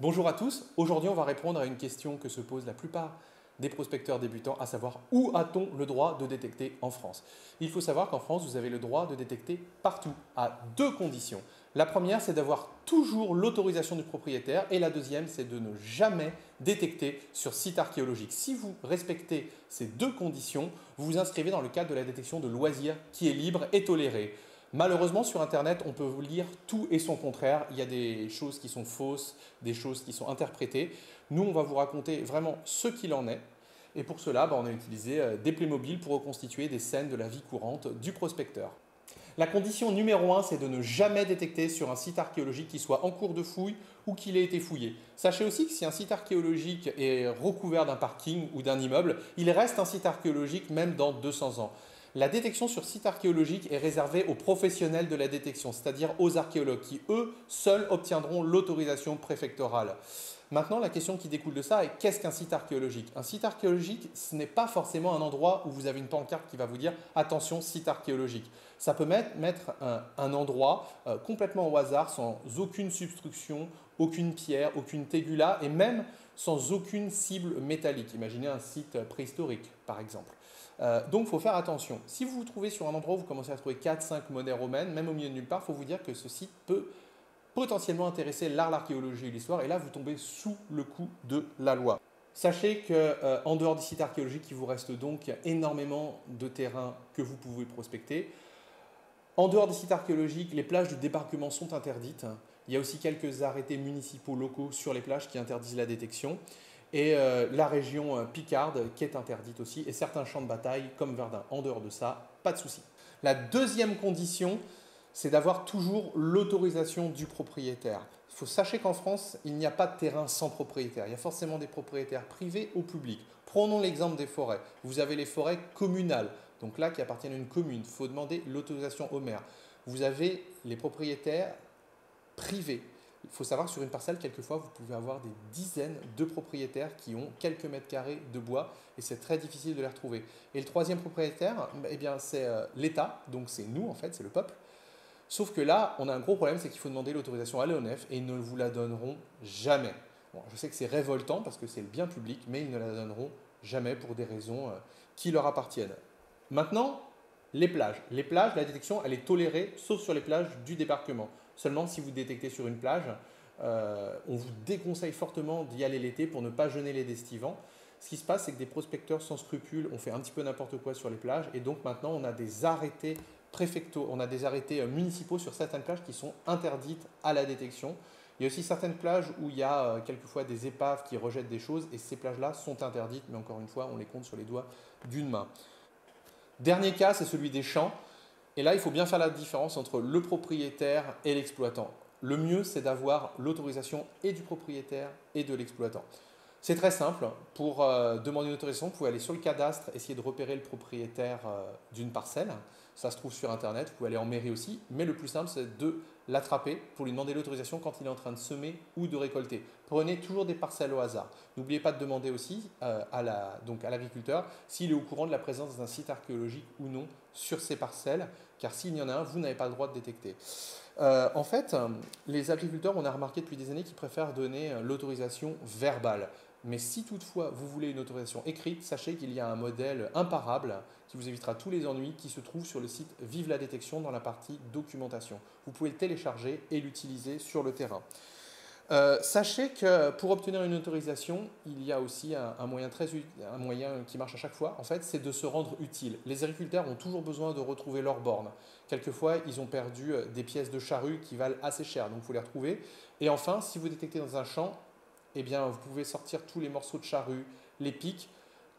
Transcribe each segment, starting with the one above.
Bonjour à tous, aujourd'hui on va répondre à une question que se posent la plupart des prospecteurs débutants, à savoir où a-t-on le droit de détecter en France? Il faut savoir qu'en France vous avez le droit de détecter partout, à deux conditions. La première c'est d'avoir toujours l'autorisation du propriétaire et la deuxième c'est de ne jamais détecter sur site archéologique. Si vous respectez ces deux conditions, vous vous inscrivez dans le cadre de la détection de loisirs qui est libre et tolérée. Malheureusement, sur Internet, on peut vous lire tout et son contraire. Il y a des choses qui sont fausses, des choses qui sont interprétées. Nous, on va vous raconter vraiment ce qu'il en est. Et pour cela, on a utilisé des Playmobil pour reconstituer des scènes de la vie courante du prospecteur. La condition numéro 1, c'est de ne jamais détecter sur un site archéologique qui soit en cours de fouille ou qu'il ait été fouillé. Sachez aussi que si un site archéologique est recouvert d'un parking ou d'un immeuble, il reste un site archéologique même dans 200 ans. La détection sur site archéologique est réservée aux professionnels de la détection, c'est-à-dire aux archéologues qui, eux, seuls obtiendront l'autorisation préfectorale. Maintenant, la question qui découle de ça est qu'est-ce qu'un site archéologique? Un site archéologique, ce n'est pas forcément un endroit où vous avez une pancarte qui va vous dire « attention, site archéologique ». Ça peut mettre un endroit complètement au hasard, sans aucune substruction, aucune pierre, aucune tégula et même sans aucune cible métallique. Imaginez un site préhistorique, par exemple. Donc, il faut faire attention. Si vous vous trouvez sur un endroit où vous commencez à trouver 4-5 monnaies romaines, même au milieu de nulle part, il faut vous dire que ce site peut potentiellement intéresser l'art, l'archéologie et l'histoire. Et là, vous tombez sous le coup de la loi. Sachez qu'en dehors des sites archéologiques, il vous reste donc énormément de terrains que vous pouvez prospecter. En dehors des sites archéologiques, les plages du débarquement sont interdites. Il y a aussi quelques arrêtés municipaux locaux sur les plages qui interdisent la détection. Et la région Picarde qui est interdite aussi, et certains champs de bataille comme Verdun. En dehors de ça, pas de souci. La deuxième condition, c'est d'avoir toujours l'autorisation du propriétaire. Il faut sachez qu'en France, il n'y a pas de terrain sans propriétaire. Il y a forcément des propriétaires privés ou publics. Prenons l'exemple des forêts. Vous avez les forêts communales, donc là qui appartiennent à une commune. Il faut demander l'autorisation au maire. Vous avez les propriétaires privés. Il faut savoir que sur une parcelle, quelquefois, vous pouvez avoir des dizaines de propriétaires qui ont quelques mètres carrés de bois et c'est très difficile de les retrouver. Et le troisième propriétaire, eh bien, c'est l'État, donc c'est nous en fait, c'est le peuple. Sauf que là, on a un gros problème, c'est qu'il faut demander l'autorisation à l'ONF et ils ne vous la donneront jamais. Bon, je sais que c'est révoltant parce que c'est le bien public, mais ils ne la donneront jamais pour des raisons qui leur appartiennent. Maintenant, les plages. Les plages, la détection, elle est tolérée, sauf sur les plages du débarquement. Seulement, si vous détectez sur une plage, on vous déconseille fortement d'y aller l'été pour ne pas gêner les estivants. Ce qui se passe, c'est que des prospecteurs sans scrupules ont fait un petit peu n'importe quoi sur les plages et donc maintenant, on a des arrêtés préfectaux, on a des arrêtés municipaux sur certaines plages qui sont interdites à la détection. Il y a aussi certaines plages où il y a quelquefois des épaves qui rejettent des choses et ces plages-là sont interdites, mais encore une fois, on les compte sur les doigts d'une main. Dernier cas, c'est celui des champs. Et là, il faut bien faire la différence entre le propriétaire et l'exploitant. Le mieux, c'est d'avoir l'autorisation et du propriétaire et de l'exploitant. C'est très simple. Pour demander une autorisation, vous pouvez aller sur le cadastre, essayer de repérer le propriétaire d'une parcelle. Ça se trouve sur Internet, vous pouvez aller en mairie aussi. Mais le plus simple, c'est de l'attraper pour lui demander l'autorisation quand il est en train de semer ou de récolter. Prenez toujours des parcelles au hasard. N'oubliez pas de demander aussi à l'agriculteur s'il est au courant de la présence d'un site archéologique ou non sur ces parcelles, car s'il y en a un, vous n'avez pas le droit de détecter. En fait, les agriculteurs, on a remarqué depuis des années qu'ils préfèrent donner l'autorisation verbale. Mais si toutefois vous voulez une autorisation écrite, sachez qu'il y a un modèle imparable qui vous évitera tous les ennuis qui se trouve sur le site Vive la détection dans la partie documentation. Vous pouvez le télécharger et l'utiliser sur le terrain. Sachez que pour obtenir une autorisation, il y a aussi un moyen qui marche à chaque fois, en fait, c'est de se rendre utile. Les agriculteurs ont toujours besoin de retrouver leurs bornes. Quelquefois, ils ont perdu des pièces de charrue qui valent assez cher, donc il faut les retrouver. Et enfin, si vous détectez dans un champ, eh bien, vous pouvez sortir tous les morceaux de charrue, les pics,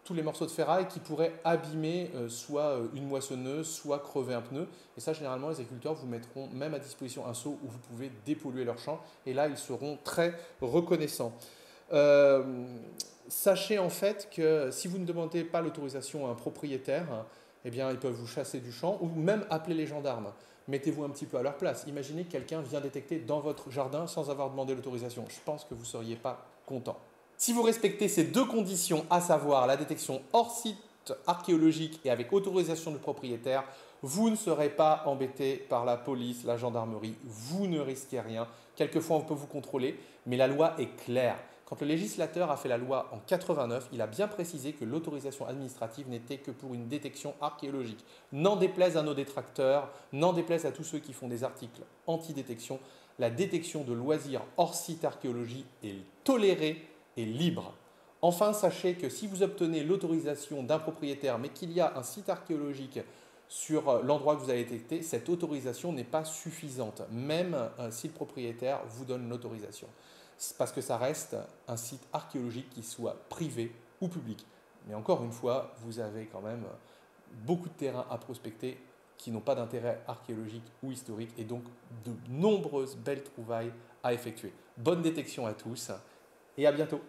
tous les morceaux de ferraille qui pourraient abîmer soit une moissonneuse, soit crever un pneu. Et ça, généralement, les agriculteurs vous mettront même à disposition un seau où vous pouvez dépolluer leur champ. Et là, ils seront très reconnaissants. Sachez en fait que si vous ne demandez pas l'autorisation à un propriétaire, eh bien, ils peuvent vous chasser du champ ou même appeler les gendarmes. Mettez-vous un petit peu à leur place. Imaginez que quelqu'un vient détecter dans votre jardin sans avoir demandé l'autorisation. Je pense que vous ne seriez pas content. Si vous respectez ces deux conditions, à savoir la détection hors site archéologique et avec autorisation du propriétaire, vous ne serez pas embêté par la police, la gendarmerie, vous ne risquez rien quelquefois on peut vous contrôler, mais la loi est claire. Quand le législateur a fait la loi en 89, il a bien précisé que l'autorisation administrative n'était que pour une détection archéologique. N'en déplaise à nos détracteurs, n'en déplaise à tous ceux qui font des articles anti-détection, la détection de loisirs hors site archéologie est tolérée et libre. Enfin, sachez que si vous obtenez l'autorisation d'un propriétaire, mais qu'il y a un site archéologique sur l'endroit que vous avez détecté, cette autorisation n'est pas suffisante, même si le propriétaire vous donne l'autorisation. Parce que ça reste un site archéologique qui soit privé ou public. Mais encore une fois, vous avez quand même beaucoup de terrains à prospecter qui n'ont pas d'intérêt archéologique ou historique et donc de nombreuses belles trouvailles à effectuer. Bonne détection à tous et à bientôt.